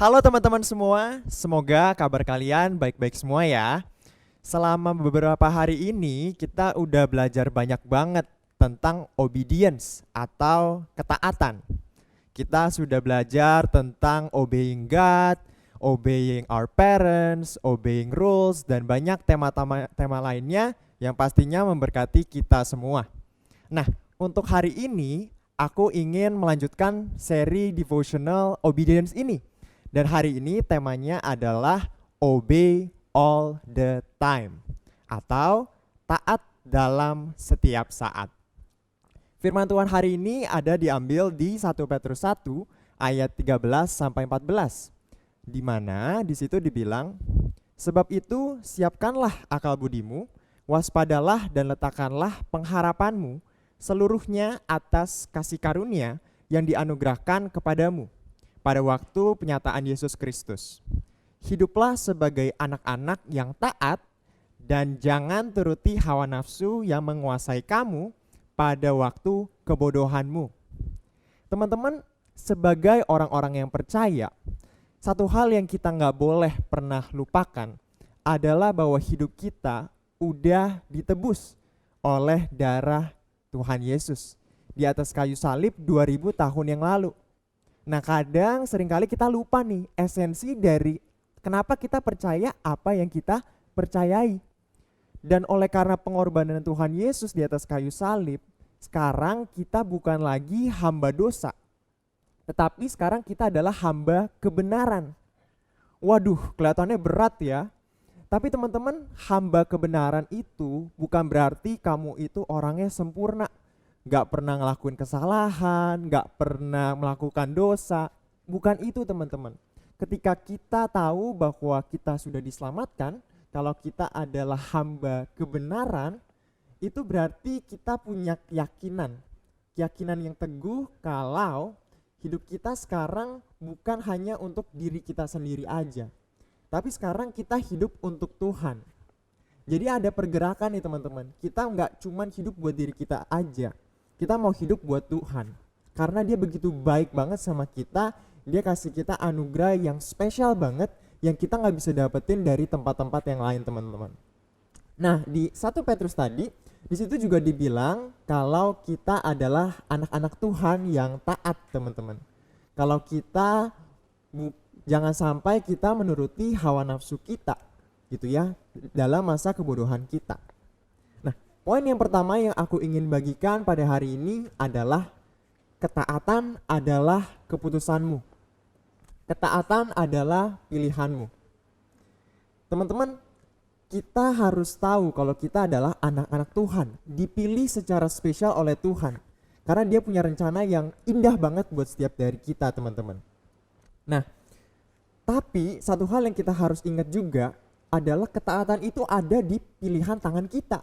Halo teman-teman semua, semoga kabar kalian baik-baik semua ya. Selama beberapa hari ini kita udah belajar banyak banget tentang obedience atau ketaatan. Kita sudah belajar tentang obeying God, obeying our parents, obeying rules, dan banyak tema lainnya yang pastinya memberkati kita semua. Nah, untuk hari ini aku ingin melanjutkan seri devotional obedience ini. Dan hari ini temanya adalah obey all the time atau taat dalam setiap saat. Firman Tuhan hari ini ada diambil di 1 Petrus 1 ayat 13 sampai 14. Di mana di situ dibilang, "Sebab itu siapkanlah akal budimu, waspadalah dan letakkanlah pengharapanmu seluruhnya atas kasih karunia yang dianugerahkan kepadamu pada waktu penyataan Yesus Kristus. Hiduplah sebagai anak-anak yang taat dan jangan turuti hawa nafsu yang menguasai kamu pada waktu kebodohanmu." Teman-teman, sebagai orang-orang yang percaya, satu hal yang kita nggak boleh pernah lupakan adalah bahwa hidup kita udah ditebus oleh darah Tuhan Yesus di atas kayu salib 2000 tahun yang lalu. Nah, kadang seringkali kita lupa nih esensi dari kenapa kita percaya apa yang kita percayai. Dan oleh karena pengorbanan Tuhan Yesus di atas kayu salib, sekarang kita bukan lagi hamba dosa, tetapi sekarang kita adalah hamba kebenaran. Waduh, kelihatannya berat ya. Tapi teman-teman, hamba kebenaran itu bukan berarti kamu itu orangnya sempurna, gak pernah ngelakuin kesalahan, gak pernah melakukan dosa. Bukan itu teman-teman. Ketika kita tahu bahwa kita sudah diselamatkan, kalau kita adalah hamba kebenaran, itu berarti kita punya keyakinan yang teguh kalau hidup kita sekarang bukan hanya untuk diri kita sendiri aja, tapi sekarang kita hidup untuk Tuhan. Jadi ada pergerakan nih teman-teman. Kita nggak cuman hidup buat diri kita aja. Kita mau hidup buat Tuhan. Karena dia begitu baik banget sama kita. Dia kasih kita anugerah yang spesial banget yang kita nggak bisa dapetin dari tempat-tempat yang lain teman-teman. Nah, di 1 Petrus tadi, di situ juga dibilang kalau kita adalah anak-anak Tuhan yang taat teman-teman. Kalau kita jangan sampai kita menuruti hawa nafsu kita gitu ya dalam masa kebodohan kita. Nah, poin yang pertama yang aku ingin bagikan pada hari ini adalah ketaatan adalah keputusanmu. Ketaatan adalah pilihanmu. Teman-teman, kita harus tahu kalau kita adalah anak-anak Tuhan, dipilih secara spesial oleh Tuhan. Karena dia punya rencana yang indah banget buat setiap dari kita teman-teman. Nah, tapi satu hal yang kita harus ingat juga adalah ketaatan itu ada di pilihan tangan kita.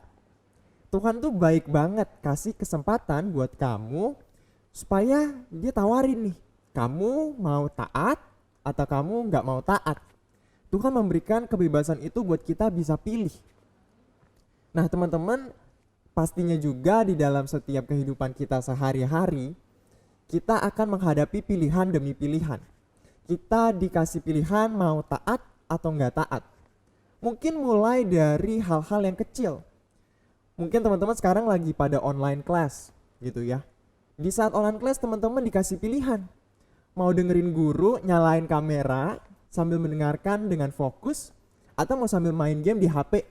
Tuhan tuh baik banget kasih kesempatan buat kamu supaya dia tawarin nih, kamu mau taat atau kamu nggak mau taat. Tuhan memberikan kebebasan itu buat kita bisa pilih. Nah teman-teman, pastinya juga di dalam setiap kehidupan kita sehari-hari, kita akan menghadapi pilihan demi pilihan. Kita dikasih pilihan mau taat atau nggak taat. Mungkin mulai dari hal-hal yang kecil. Mungkin teman-teman sekarang lagi pada online class gitu ya. Di saat online class teman-teman dikasih pilihan. Mau dengerin guru nyalain kamera sambil mendengarkan dengan fokus, atau mau sambil main game di HP.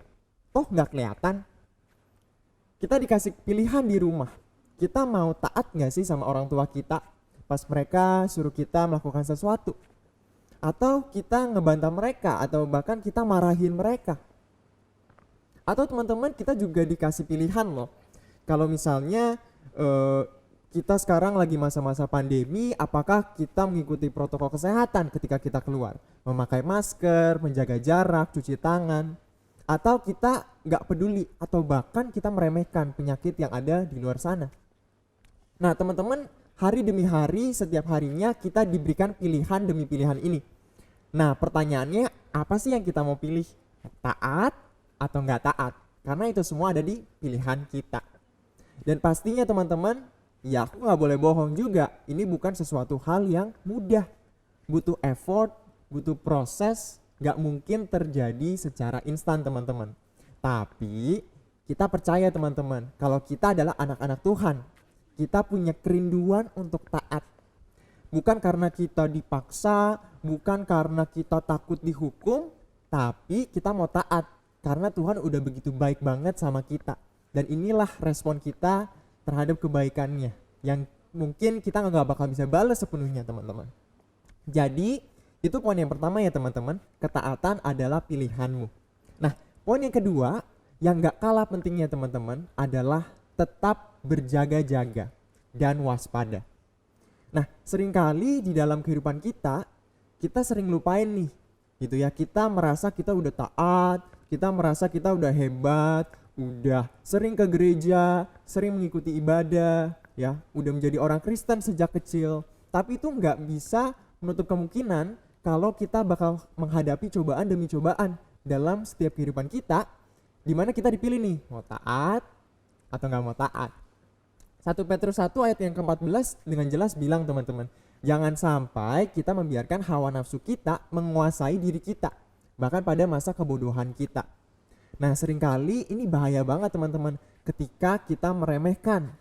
Toh nggak kelihatan. Kita dikasih pilihan di rumah. Kita mau taat nggak sih sama orang tua kita pas mereka suruh kita melakukan sesuatu, atau kita ngebantah mereka, atau bahkan kita marahin mereka. Atau teman-teman, kita juga dikasih pilihan loh. Kalau misalnya kita sekarang lagi masa-masa pandemi, apakah kita mengikuti protokol kesehatan ketika kita keluar, memakai masker, menjaga jarak, cuci tangan, atau kita nggak peduli, atau bahkan kita meremehkan penyakit yang ada di luar sana. Nah teman-teman, hari demi hari, setiap harinya kita diberikan pilihan demi pilihan ini. Nah pertanyaannya, apa sih yang kita mau pilih? Taat atau nggak taat? Karena itu semua ada di pilihan kita. Dan pastinya teman-teman, ya aku nggak boleh bohong juga, ini bukan sesuatu hal yang mudah. Butuh effort, butuh proses, gak mungkin terjadi secara instan teman-teman. Tapi kita percaya teman-teman, kalau kita adalah anak-anak Tuhan, kita punya kerinduan untuk taat. Bukan karena kita dipaksa, bukan karena kita takut dihukum, tapi kita mau taat karena Tuhan udah begitu baik banget sama kita. Dan inilah respon kita terhadap kebaikannya yang mungkin kita nggak bakal bisa balas sepenuhnya teman-teman. Jadi itu poin yang pertama ya teman-teman, ketaatan adalah pilihanmu. Nah poin yang kedua yang gak kalah pentingnya teman-teman adalah tetap berjaga-jaga dan waspada. Nah seringkali di dalam kehidupan kita sering lupain nih gitu ya, kita merasa kita udah taat, kita merasa kita udah hebat, udah sering ke gereja, sering mengikuti ibadah ya, udah menjadi orang Kristen sejak kecil. Tapi itu gak bisa menutup kemungkinan kalau kita bakal menghadapi cobaan demi cobaan dalam setiap kehidupan kita, dimana kita dipilih nih, mau taat atau gak mau taat. 1 Petrus 1 ayat yang ke-14 dengan jelas bilang teman-teman, jangan sampai kita membiarkan hawa nafsu kita menguasai diri kita, bahkan pada masa kebodohan kita. Nah seringkali ini bahaya banget teman-teman, ketika kita meremehkan,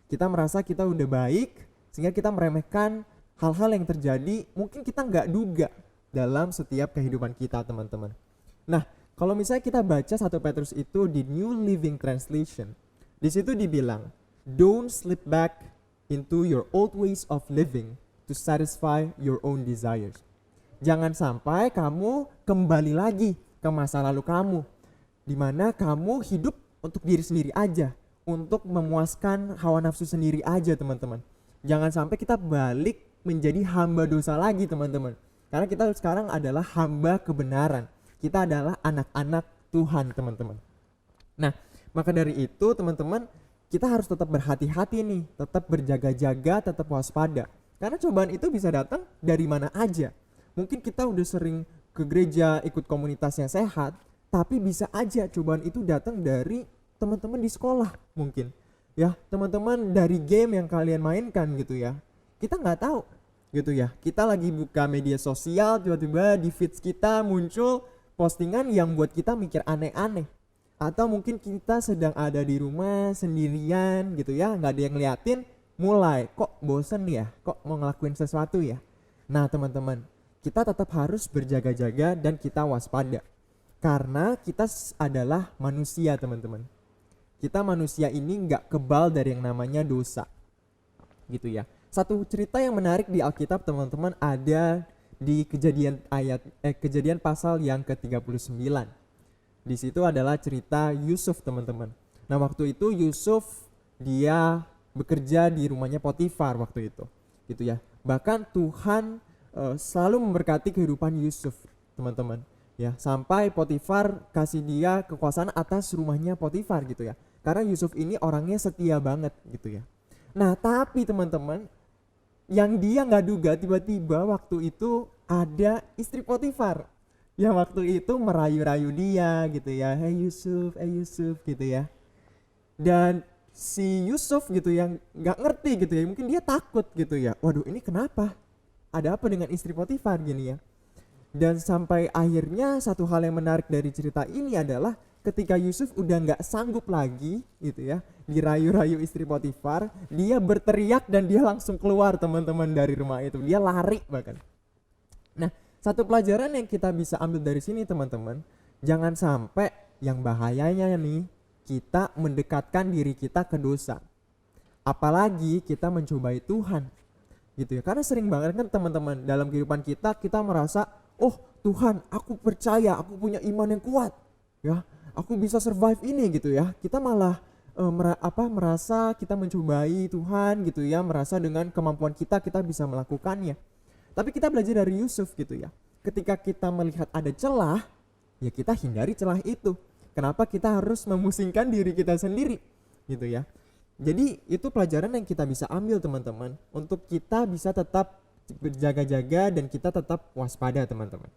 kita merasa kita udah baik, sehingga kita meremehkan hal-hal yang terjadi mungkin kita nggak duga dalam setiap kehidupan kita teman-teman. Nah kalau misalnya kita baca 1 Petrus itu di New Living Translation, di situ dibilang, don't slip back into your old ways of living to satisfy your own desires. Jangan sampai kamu kembali lagi ke masa lalu kamu, di mana kamu hidup untuk diri sendiri aja, untuk memuaskan hawa nafsu sendiri aja teman-teman. Jangan sampai kita balik menjadi hamba dosa lagi teman-teman, karena kita sekarang adalah hamba kebenaran, kita adalah anak-anak Tuhan teman-teman. Nah maka dari itu teman-teman, kita harus tetap berhati-hati nih, tetap berjaga-jaga, tetap waspada, karena cobaan itu bisa datang dari mana aja. Mungkin kita udah sering ke gereja, ikut komunitas yang sehat, tapi bisa aja cobaan itu datang dari teman-teman di sekolah mungkin ya, teman-teman dari game yang kalian mainkan gitu ya. Kita nggak tahu gitu ya, kita lagi buka media sosial, tiba-tiba di feeds kita muncul postingan yang buat kita mikir aneh-aneh. Atau mungkin kita sedang ada di rumah sendirian gitu ya, nggak ada yang ngeliatin, mulai kok bosen ya, kok mau ngelakuin sesuatu ya. Nah teman-teman, kita tetap harus berjaga-jaga dan kita waspada, karena kita adalah manusia teman-teman. Kita manusia ini nggak kebal dari yang namanya dosa gitu ya. Satu cerita yang menarik di Alkitab teman-teman ada di Kejadian pasal yang ke-39. Di situ adalah cerita Yusuf teman-teman. Nah waktu itu Yusuf dia bekerja di rumahnya Potifar waktu itu gitu ya. Bahkan Tuhan selalu memberkati kehidupan Yusuf teman-teman ya, sampai Potifar kasih dia kekuasaan atas rumahnya Potifar gitu ya, karena Yusuf ini orangnya setia banget gitu ya. Nah tapi teman-teman, yang dia nggak duga, tiba-tiba waktu itu ada istri Potifar yang waktu itu merayu-rayu dia gitu ya, hey Yusuf gitu ya. Dan si Yusuf gitu yang nggak ngerti gitu ya, mungkin dia takut gitu ya, waduh ini kenapa, ada apa dengan istri Potifar gini ya. Dan sampai akhirnya satu hal yang menarik dari cerita ini adalah ketika Yusuf udah nggak sanggup lagi gitu ya dirayu-rayu istri Potifar, dia berteriak dan dia langsung keluar teman-teman dari rumah itu, dia lari bahkan. Nah satu pelajaran yang kita bisa ambil dari sini teman-teman, jangan sampai yang bahayanya nih kita mendekatkan diri kita ke dosa, apalagi kita mencobai Tuhan gitu ya. Karena sering banget kan teman-teman dalam kehidupan kita merasa, oh Tuhan aku percaya, aku punya iman yang kuat ya, aku bisa survive ini gitu ya. Kita malah merasa kita mencobai Tuhan gitu ya, merasa dengan kemampuan kita bisa melakukannya. Tapi kita belajar dari Yusuf gitu ya, ketika kita melihat ada celah ya kita hindari celah itu. Kenapa kita harus memusingkan diri kita sendiri gitu ya. Jadi itu pelajaran yang kita bisa ambil teman-teman, untuk kita bisa tetap berjaga-jaga dan kita tetap waspada teman-teman.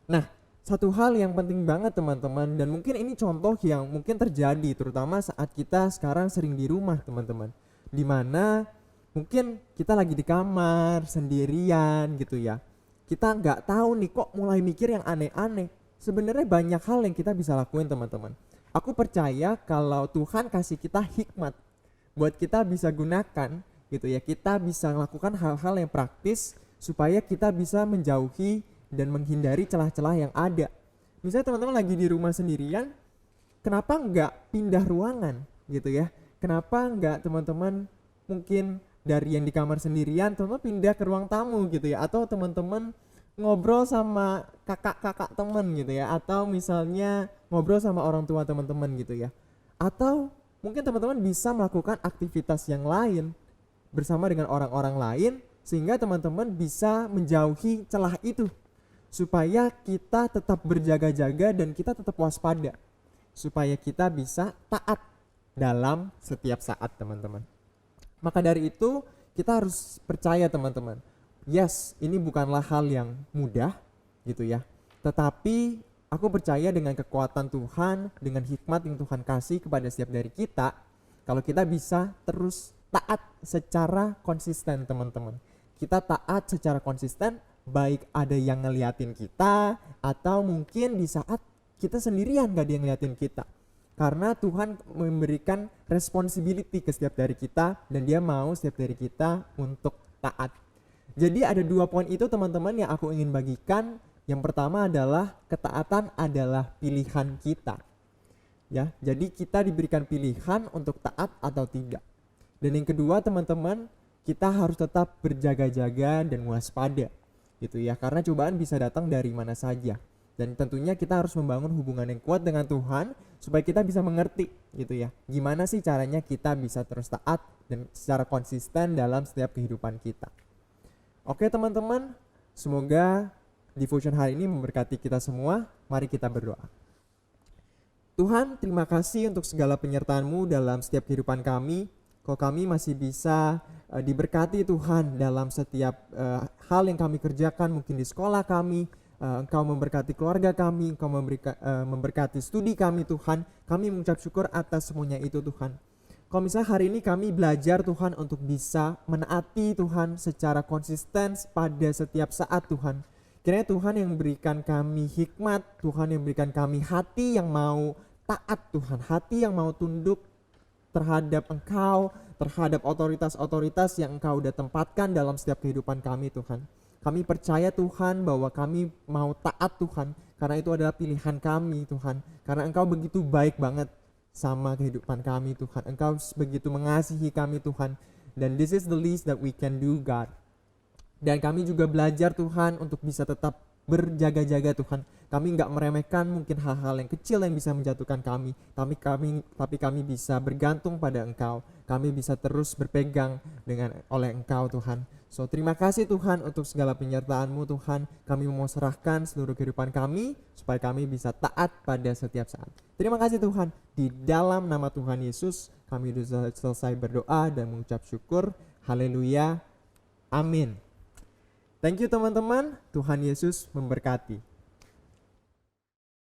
Nah satu hal yang penting banget teman-teman, dan mungkin ini contoh yang mungkin terjadi terutama saat kita sekarang sering di rumah teman-teman, dimana mungkin kita lagi di kamar sendirian gitu ya, kita nggak tahu nih kok mulai mikir yang aneh-aneh. Sebenarnya banyak hal yang kita bisa lakuin teman-teman. Aku percaya kalau Tuhan kasih kita hikmat buat kita bisa gunakan gitu ya. Kita bisa melakukan hal-hal yang praktis supaya kita bisa menjauhi dan menghindari celah-celah yang ada. Misalnya teman-teman lagi di rumah sendirian, kenapa nggak pindah ruangan gitu ya? Kenapa nggak teman-teman mungkin dari yang di kamar sendirian teman-teman pindah ke ruang tamu gitu ya, atau teman-teman ngobrol sama kakak-kakak teman gitu ya, atau misalnya ngobrol sama orang tua teman-teman gitu ya, atau mungkin teman-teman bisa melakukan aktivitas yang lain bersama dengan orang-orang lain sehingga teman-teman bisa menjauhi celah itu supaya kita tetap berjaga-jaga dan kita tetap waspada supaya kita bisa taat dalam setiap saat teman-teman. Maka dari itu kita harus percaya teman-teman. Yes, ini bukanlah hal yang mudah gitu ya. Tetapi aku percaya dengan kekuatan Tuhan, dengan hikmat yang Tuhan kasih kepada setiap dari kita, kalau kita bisa terus taat secara konsisten teman-teman. Kita taat secara konsisten, baik ada yang ngeliatin kita atau mungkin di saat kita sendirian gak ada yang ngeliatin kita. Karena Tuhan memberikan responsibility ke setiap dari kita dan dia mau setiap dari kita untuk taat. Jadi ada 2 poin itu teman-teman yang aku ingin bagikan. Yang pertama adalah ketaatan adalah pilihan kita. Ya, jadi kita diberikan pilihan untuk taat atau tidak. Dan yang kedua teman-teman, kita harus tetap berjaga-jaga dan waspada gitu ya, karena cobaan bisa datang dari mana saja. Dan tentunya kita harus membangun hubungan yang kuat dengan Tuhan supaya kita bisa mengerti gitu ya, gimana sih caranya kita bisa terus taat dan secara konsisten dalam setiap kehidupan kita. Oke teman-teman, semoga devotion hari ini memberkati kita semua. Mari kita berdoa. Tuhan, terima kasih untuk segala penyertaan-Mu dalam setiap kehidupan kami. Kalau kami masih bisa diberkati Tuhan dalam setiap hal yang kami kerjakan, mungkin di sekolah kami, Engkau memberkati keluarga kami, Engkau memberkati studi kami Tuhan. Kami mengucap syukur atas semuanya itu Tuhan. Kalau misalnya hari ini kami belajar Tuhan untuk bisa menaati Tuhan secara konsisten pada setiap saat Tuhan. Kiranya Tuhan yang berikan kami hikmat, Tuhan yang berikan kami hati yang mau taat Tuhan, hati yang mau tunduk terhadap Engkau, terhadap otoritas-otoritas yang Engkau udah tempatkan dalam setiap kehidupan kami Tuhan. Kami percaya Tuhan bahwa kami mau taat Tuhan karena itu adalah pilihan kami Tuhan. Karena Engkau begitu baik banget sama kehidupan kami Tuhan. Engkau begitu mengasihi kami Tuhan. Dan this is the least that we can do God. Dan kami juga belajar Tuhan untuk bisa tetap berjaga-jaga Tuhan. Kami gak meremehkan mungkin hal-hal yang kecil yang bisa menjatuhkan kami. Tapi kami bisa bergantung pada Engkau. Kami bisa terus berpegang oleh Engkau Tuhan. So terima kasih Tuhan untuk segala penyertaan-Mu Tuhan. Kami mau serahkan seluruh kehidupan kami supaya kami bisa taat pada setiap saat. Terima kasih Tuhan. Di dalam nama Tuhan Yesus kami sudah selesai berdoa dan mengucap syukur. Haleluya. Amin. Thank you teman-teman. Tuhan Yesus memberkati.